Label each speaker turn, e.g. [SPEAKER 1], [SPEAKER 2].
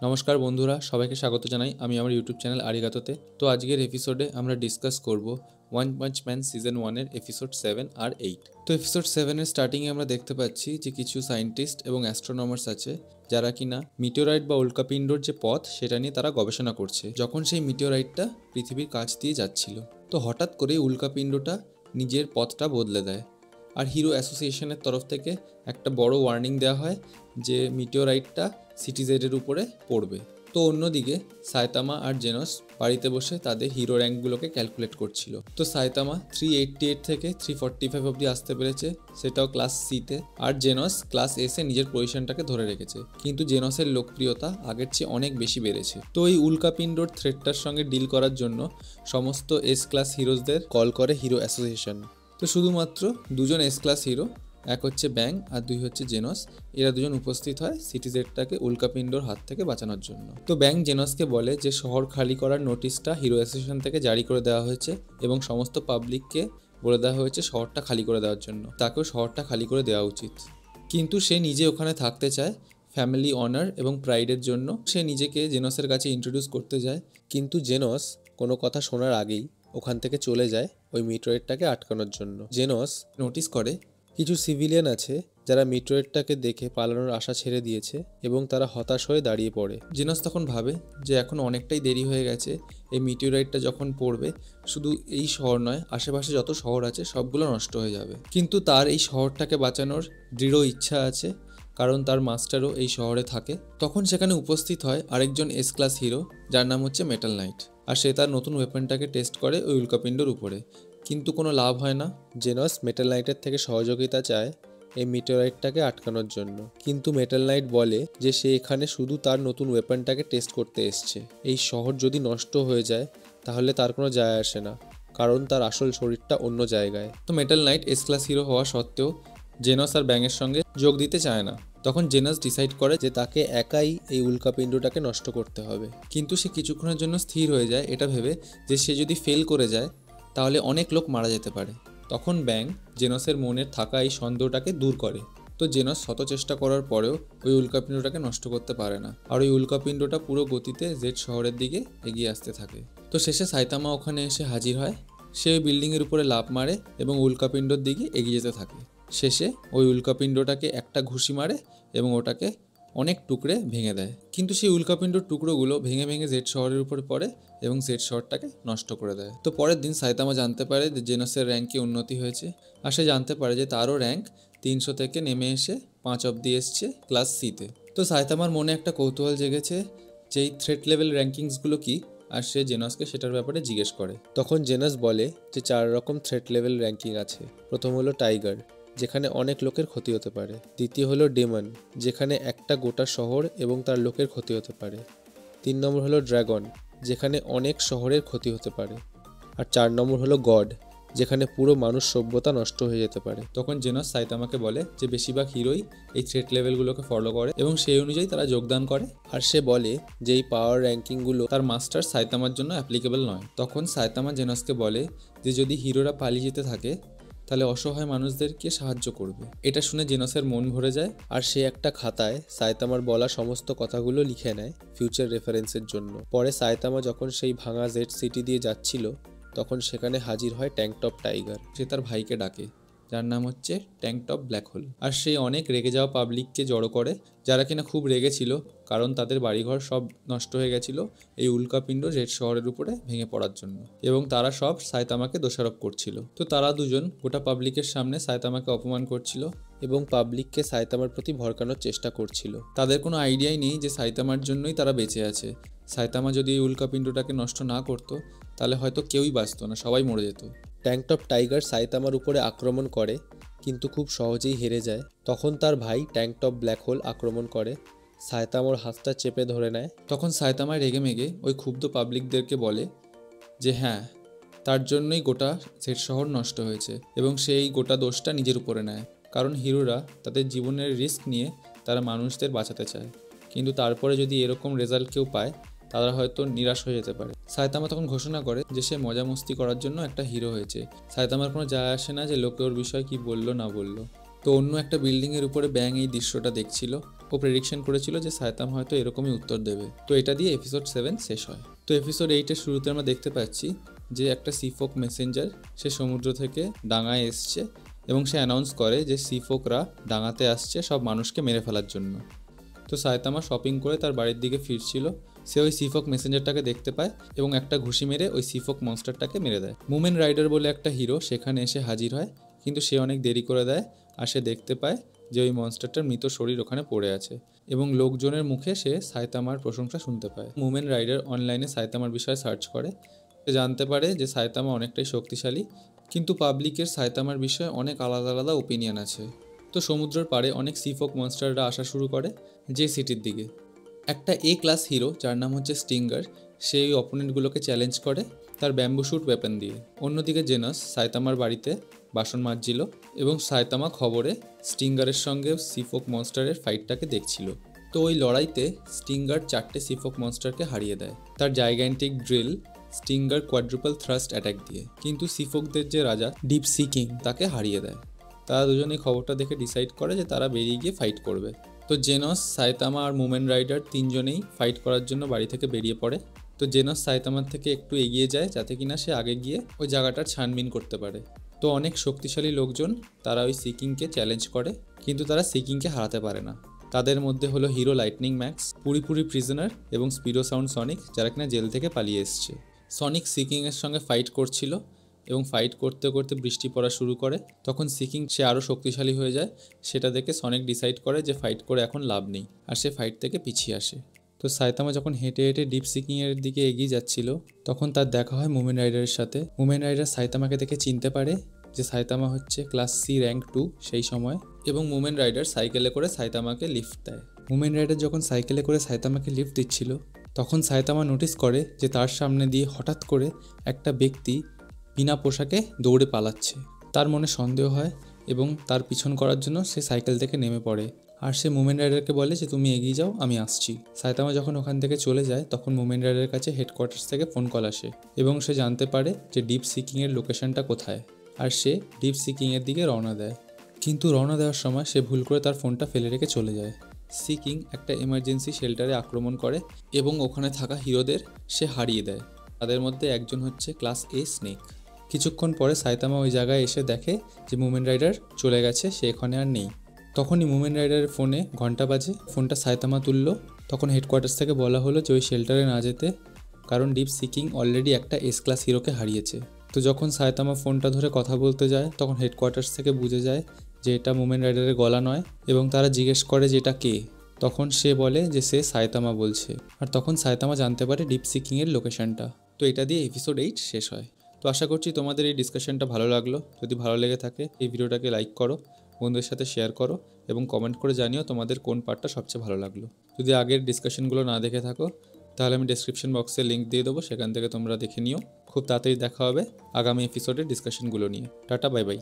[SPEAKER 1] নমস্কার বন্ধুরা, সবাইকে স্বাগত জানাই আমি আমার ইউটিউব চ্যানেল আরিগাতোতে। তো আজকের এপিসোডে আমরা ডিসকাস করব ওয়ান পাঞ্চ ম্যান সিজন 1-এর এপিসোড 7 আর 8। তো এপিসোড 7-এর স্টার্টিংয়ে আমরা দেখতে পাচ্ছি যে কিছু সায়েন্টিস্ট এবং অ্যাস্ট্রোনমার্স আছে যারা কিনা মিটিওরাইট বা উল্কাপিণ্ডর যে পথ সেটা নিয়ে তারা গবেষণা করছে। যখন সেই মিটিওরাইটটা পৃথিবীর কাছ দিয়ে যাচ্ছিল, তো হঠাৎ করে উল্কাপিণ্ডটা নিজের পথটা বদলে দেয়। আর হিরো অ্যাসোসিয়েশনের তরফ থেকে একটা বড় ওয়ার্নিং দেওয়া হয় যে মিটিওরাইটটা সিটি জেডের উপরে পড়বে। তো অন্যদিকে সাইতামা আর জেনস বাড়িতে বসে তাদের হিরো র্যাঙ্কগুলোকে ক্যালকুলেট করছিল। তো সাইতামা 388 থেকে 345 অবধি আসতে পেরেছে, সেটাও ক্লাস সিতে। আর জেনস ক্লাস এসে নিজের পজিশনটাকে ধরে রেখেছে, কিন্তু জেনসের লোকপ্রিয়তা আগের চেয়ে অনেক বেশি বেড়েছে। তো এই উল্কাপিণ্ডর থ্রেটটার সঙ্গে ডিল করার জন্য সমস্ত এস ক্লাস হিরোজদের কল করে হিরো অ্যাসোসিয়েশন। তো শুধুমাত্র দুজন এস ক্লাস হিরো, এক হচ্ছে ব্যাং আর দুই হচ্ছে জেনস, এরা দুজন উপস্থিত হয় সিটি জেডটাকে উল্কাপিণ্ডর হাত থেকে বাঁচানোর জন্য। তো ব্যাং জেনসকে বলে যে শহর খালি করার নোটিশটা হিরো অ্যাসোসিয়েশন থেকে জারি করে দেওয়া হয়েছে এবং সমস্ত পাবলিককে বলে দেওয়া হয়েছে শহরটা খালি করে দেওয়ার জন্য, তাকেও শহরটা খালি করে দেওয়া উচিত। কিন্তু সে নিজে ওখানে থাকতে চায় ফ্যামিলি অনার এবং প্রাইডের জন্য। সে নিজেকে জেনসের কাছে ইন্ট্রোডিউস করতে যায়, কিন্তু জেনস কোনো কথা শোনার আগেই ওখান থেকে চলে যায় ওই মিটিওরাইটটাকে আটকানোর জন্য। জেনস নোটিস করে কিছু সিভিলিয়ান আছে যারা মিটিওরাইটটাকে দেখে পালানোর আশা ছেড়ে দিয়েছে এবং তারা হতাশ হয়ে দাঁড়িয়ে পড়ে। জেনস তখন ভাবে যে এখন অনেকটাই দেরি হয়ে গেছে, এই মিটিওরাইটটা যখন পড়বে শুধু এই শহর নয়, আশেপাশে যত শহর আছে সবগুলো নষ্ট হয়ে যাবে। কিন্তু তার এই শহরটাকে বাঁচানোর দৃঢ় ইচ্ছা আছে, কারণ তার মাস্টারও এই শহরে থাকে। তখন সেখানে উপস্থিত হয় আরেকজন এস ক্লাস হিরো যার নাম হচ্ছে মেটাল নাইট, আর সে তার নতুন ওয়েপনটাকে টেস্ট করে ওই উল্কাপিণ্ডর উপরে, কিন্তু কোনো লাভ হয় না। জেনস মেটাল নাইটের থেকে সহযোগিতা চায় এই মিটিওরাইটটাকে আটকানোর জন্য, কিন্তু মেটাল নাইট বলে যে সে এখানে শুধু তার নতুন ওয়েপনটাকে টেস্ট করতে এসছে। এই শহর যদি নষ্ট হয়ে যায় তাহলে তার কোনো যায় আসে না, কারণ তার আসল শরীরটা অন্য জায়গায়। তো metal night S class hero হওয়া সত্ত্বেও জেনস আর ব্যাঙের সঙ্গে যোগ দিতে চায় না। তখন জেনাস ডিসাইড করে যে তাকে একাই এই উল্কাপিণ্ডটাকে নষ্ট করতে হবে, কিন্তু সে কিছুক্ষণের জন্য স্থির হয়ে যায় এটা ভেবে যে সে যদি ফেল করে যায় তাহলে অনেক লোক মারা যেতে পারে। তখন ব্যাং জেনসের মনের থাকা এই সন্দেহটাকে দূর করে। তো জেনস শত চেষ্টা করার পরেও ওই উল্কাপিণ্ডটাকে নষ্ট করতে পারে না, আর ওই উল্কাপিণ্ডটা পুরো গতিতে জেড শহরের দিকে এগিয়ে আসতে থাকে। তো শেষে সাইতামা ওখানে এসে হাজির হয়। সে ওই বিল্ডিংয়ের উপরে লাফ মারে এবং উল্কাপিণ্ডর দিকে এগিয়ে যেতে থাকে। শেষে ওই উল্কাপিণ্ডটাকে একটা ঘুষি মারে এবং ওটাকে অনেক টুকরে ভেঙে দেয়, কিন্তু সেই উল্কাপিণ্ডর টুকরোগুলো ভেঙে ভেঙে জেড শহরের উপরে পড়ে এবং জেড শহরটাকে নষ্ট করে দেয়। তো পরের দিন সাইতামা জানতে পারে যে জেনসের র্যাঙ্কে উন্নতি হয়েছে, আর সে জানতে পারে যে তারও র্যাঙ্ক 300 থেকে নেমে এসে 5 অবধি এসছে ক্লাস সিতে। তো সাইতামার মনে একটা কৌতূহল জেগেছে যে এই থ্রেট লেভেল র্যাঙ্কিংসগুলো কি, আর সে জেনসকে সেটার ব্যাপারে জিজ্ঞেস করে। তখন জেনস বলে যে 4 রকম থ্রেট লেভেল র্যাঙ্কিং আছে। প্রথম হলো টাইগার, যেখানে অনেক লোকের ক্ষতি হতে পারে। দ্বিতীয় হলো ডেমন, যেখানে একটা গোটা শহর এবং তার লোকের ক্ষতি হতে পারে। 3 নম্বর হলো ড্রাগন, যেখানে অনেক শহরের ক্ষতি হতে পারে। আর 4 নম্বর হলো গড, যেখানে পুরো মানুষ সভ্যতা নষ্ট হয়ে যেতে পারে। তখন জেনস সাইতামাকে বলে যে বেশিরভাগ হিরোই এই থ্রেট লেভেলগুলোকে ফলো করে এবং সেই অনুযায়ী তারা যোগদান করে। আর সে বলে যে এই পাওয়ার র্যাঙ্কিংগুলো তার মাস্টার সাইতামার জন্য অ্যাপ্লিকেবল নয়। তখন সাইতামা জেনসকে বলে যে যদি হিরোরা পালিয়ে যেতে থাকে তাহলে অসহায় মানুষদেরকে সাহায্য করবে। এটা শুনে জেনসের মন ভরে যায়, আর সে একটা খাতায় সাইতামার বলা সমস্ত কথাগুলো লিখে নেয় ফিউচার রেফারেন্সের জন্য। পরে সাইতামা যখন সেই ভাঙা জেড সিটি দিয়ে যাচ্ছিল তখন সেখানে হাজির হয় ট্যাঙ্কটপ টাইগার। সে তার ভাইকে ডাকে, যার নাম হচ্ছে ট্যাঙ্কটপ ব্ল্যাক হোল। আর সে অনেক রেগে যাওয়া পাবলিককে জড়ো করে, যারা কিনা খুব রেগেছিল কারণ তাদের বাড়িঘর সব নষ্ট হয়ে গেছিল এই উল্কাপিণ্ড জেড শহরের উপরে ভেঙে পড়ার জন্য, এবং তারা সব সাইতামাকে দোষারোপ করছিল। তো তারা দুজন গোটা পাবলিকের সামনে সাইতামাকে অপমান করছিল এবং পাবলিককে সাইতামার প্রতি ভড়কানোর চেষ্টা করছিল। তাদের কোনো আইডিয়াই নেই যে সাইতামার জন্যই তারা বেঁচে আছে। সাইতামা যদি এই উল্কাপিণ্ডটাকে নষ্ট না করতো তাহলে হয়তো কেউই বাঁচত না, সবাই মরে যেত। ট্যাঙ্কটপ টাইগার সাইতামার উপরে আক্রমণ করে, কিন্তু খুব সহজেই হেরে যায়। তখন তার ভাই ট্যাঙ্কটপ ব্ল্যাক হোল আক্রমণ করে, সাইতামার হাতটা চেপে ধরে নেয়। তখন সাইতামা রেগে মেগে ওই ক্ষুব্ধ পাবলিকদেরকে বলে যে হ্যাঁ, তার জন্যই গোটা জেড শহর নষ্ট হয়েছে এবং সেই গোটা দোষটা নিজের উপরে নেয়, কারণ হিরোরা তাদের জীবনের রিস্ক নিয়ে তারা মানুষদের বাঁচাতে চায়, কিন্তু তারপরে যদি এরকম রেজাল্ট কেউ পায় তারা হয়তো নিরাশ হয়ে যেতে পারে। সাইতামা তখন ঘোষণা করে যে সে মজা মস্তি করার জন্য একটা হিরো হয়েছে। সাইতামার কোনো যায় আসে না যে লোকে ওর বিষয়ে কি বললো না বললো। তো অন্য একটা বিল্ডিংয়ের উপরে ব্যাং এই দৃশ্যটা দেখছিল, ও প্রেডিকশন করেছিল যে সায়তামা হয়তো এরকমই উত্তর দেবে। তো এটা দিয়ে এপিসোড 7 শেষ হয়। তো এপিসোড 8-এর শুরুতে আমরা দেখতে পাচ্ছি যে একটা সিফোক মেসেঞ্জার সে সমুদ্র থেকে ডাঙায় এসছে এবং সে অ্যানাউন্স করে যে সিফোকরা ডাঙাতে আসছে সব মানুষকে মেরে ফেলার জন্য। তো সায়তামা শপিং করে তার বাড়ির দিকে ফিরছিল, সে ওই সিফোক মেসেঞ্জারটাকে দেখতে পায় এবং একটা ঘুষি মেরে ওই সিফোক মনস্টারটাকে মেরে দেয়। মুমেন রাইডার বলে একটা হিরো সেখানে এসে হাজির হয়, কিন্তু সে অনেক দেরি করে দেয় আর সে দেখতে পায় যে ওই মনস্টারটার মৃত শরীর ওখানে পড়ে আছে এবং লোকজনের মুখে সে সায়তামার প্রশংসা শুনতে পায়। মুমেন রাইডার অনলাইনে সায়তামার বিষয়ে সার্চ করে, সে জানতে পারে যে সায়তামা অনেকটাই শক্তিশালী, কিন্তু পাবলিকের সায়তামার বিষয়ে অনেক আলাদা আলাদা ওপিনিয়ন আছে। তো সমুদ্রের পাড়ে অনেক সিফোক মনস্টাররা আসা শুরু করে যে সিটির দিকে। একটা এ ক্লাস হিরো যার নাম হচ্ছে স্টিঙ্গার, সেই অপোনেন্টগুলোকে চ্যালেঞ্জ করে তার ব্যাম্বু শুট ওয়েপন দিয়ে। অন্যদিকে জেনাস সায়তামার বাড়িতে বাসন মাজছিল এবং সায়তামা খবরে স্টিঙ্গারের সঙ্গে সিফোক মনস্টারের ফাইটটাকে দেখছিল। তো ওই লড়াইতে স্টিঙ্গার 4টে সিফোক মনস্টারকে হারিয়ে দেয় তার gigantic drill Stinger quadruple thrust attack দিয়ে, কিন্তু সিফোকদের যে রাজা ডিপ সি কিং তাকে হারিয়ে দেয়। তারা দুজনেই খবরটা দেখে ডিসাইড করে যে তারা বেরিয়ে গিয়ে ফাইট করবে। তো জেনস, সায়তামা আর মুমেন রাইডার তিনজনেই ফাইট করার জন্য বাড়ি থেকে বেরিয়ে পড়ে। তো জেনস সায়তামার থেকে একটু এগিয়ে যায় যাতে কিনা সে আগে গিয়ে ওই জায়গাটার ছানবিন করতে পারে। তো অনেক শক্তিশালী লোকজন তারা ওই সিকিংকে চ্যালেঞ্জ করে, কিন্তু তারা সিকিংকে হারাতে পারে না। তাদের মধ্যে হলো হিরো লাইটনিং ম্যাক্স, পুরিপুরি প্রিজনার এবং স্পিডো সাউন্ড সনিক, যারা কিনা জেল থেকে পালিয়ে এসছে। সনিক সিকিংয়ের সঙ্গে ফাইট করছিল এবং ফাইট করতে করতে বৃষ্টি পড়া শুরু করে। তখন সিকিং সে আরও শক্তিশালী হয়ে যায়, সেটা দেখে সনিক ডিসাইড করে যে ফাইট করে এখন লাভ নেই, আর সে ফাইট থেকে পিছিয়ে আসে। তো সায়তামা যখন হেঁটে হেঁটে ডিপ সিকিংয়ের দিকে এগিয়ে যাচ্ছিল তখন তার দেখা হয় মুমেন রাইডারের সাথে। মুমেন রাইডার সায়তামাকে দেখে চিনতে পারে যে সায়তামা হচ্ছে ক্লাস সি র্যাঙ্ক 2 সেই সময়, এবং মুমেন রাইডার সাইকেলে করে সায়তামাকে লিফট দেয়। মুমেন রাইডার যখন সাইকেলে করে সায়তামাকে লিফট দিচ্ছিল তখন সায়তামা নোটিস করে যে তার সামনে দিয়ে হঠাৎ করে একটা ব্যক্তি বিনা পোশাকে দৌড়ে পালাচ্ছে। তার মনে সন্দেহ হয় এবং তার পিছন করার জন্য সে সাইকেল থেকে নেমে পড়ে, আর সে মুমেন রাইডারকে বলে যে তুমি এগিয়ে যাও, আমি আসছি। সায়তামা যখন ওখান থেকে চলে যায় তখন মুমেন রাইডারের কাছে হেডকোয়ার্টার্স থেকে ফোন কল আসে এবং সে জানতে পারে যে ডিপ সিকিংয়ের লোকেশনটা কোথায়, আর সে ডিপ সিকিংয়ের দিকে রওনা দেয়। কিন্তু রওনা দেওয়ার সময় সে ভুল করে তার ফোনটা ফেলে রেখে চলে যায়। সিকিং একটা এমার্জেন্সি শেল্টারে আক্রমণ করে এবং ওখানে থাকা হিরোদের সে হারিয়ে দেয়। তাদের মধ্যে একজন হচ্ছে ক্লাস এ স্নেক। কিছুক্ষণ পরে সায়তামা ওই জায়গায় এসে দেখে যে মুমেন রাইডার চলে গেছে, সে এখানে আর নেই। তখনই মুমেন রাইডারের ফোনে ঘন্টা বাজে, ফোনটা সায়তামা তুললো। তখন হেডকোয়ার্টার্স থেকে বলা হলো যে ওই শেল্টারে না যেতে, কারণ ডিপ সিকিং অলরেডি একটা এস ক্লাস হিরোকে হারিয়েছে। তো যখন সায়তামা ফোনটা ধরে কথা বলতে যায় তখন হেডকোয়ার্টার্স থেকে বুঝে যায় যে এটা মুমেন রাইডারের গলা নয়, এবং তারা জিজ্ঞেস করে যে এটা কে। তখন সে বলে যে সে সায়তামা বলছে, আর তখন সায়তামা জানতে পারে ডিপ সিকিংয়ের লোকেশনটা। তো এটা দিয়ে এপিসোড 8 শেষ হয়। তো আশা করছি তোমাদের এই ডিসকাশনটা ভালো লাগলো। যদি ভালো লেগে থাকে এই ভিডিওটাকে লাইক করো, বন্ধুদের সাথে শেয়ার করো এবং কমেন্ট করে জানিও তোমাদের কোন পার্টটা সবচেয়ে ভালো লাগলো। যদি আগের ডিসকাশনগুলো না দেখে থাকো তাহলে আমি ডেসক্রিপশন বক্সে লিঙ্ক দিয়ে দেবো, সেখান থেকে তোমরা দেখে নিও। খুব তাড়াতাড়ি দেখা হবে আগামী এপিসোডের ডিসকাশনগুলো নিয়ে। Tata, bye bye.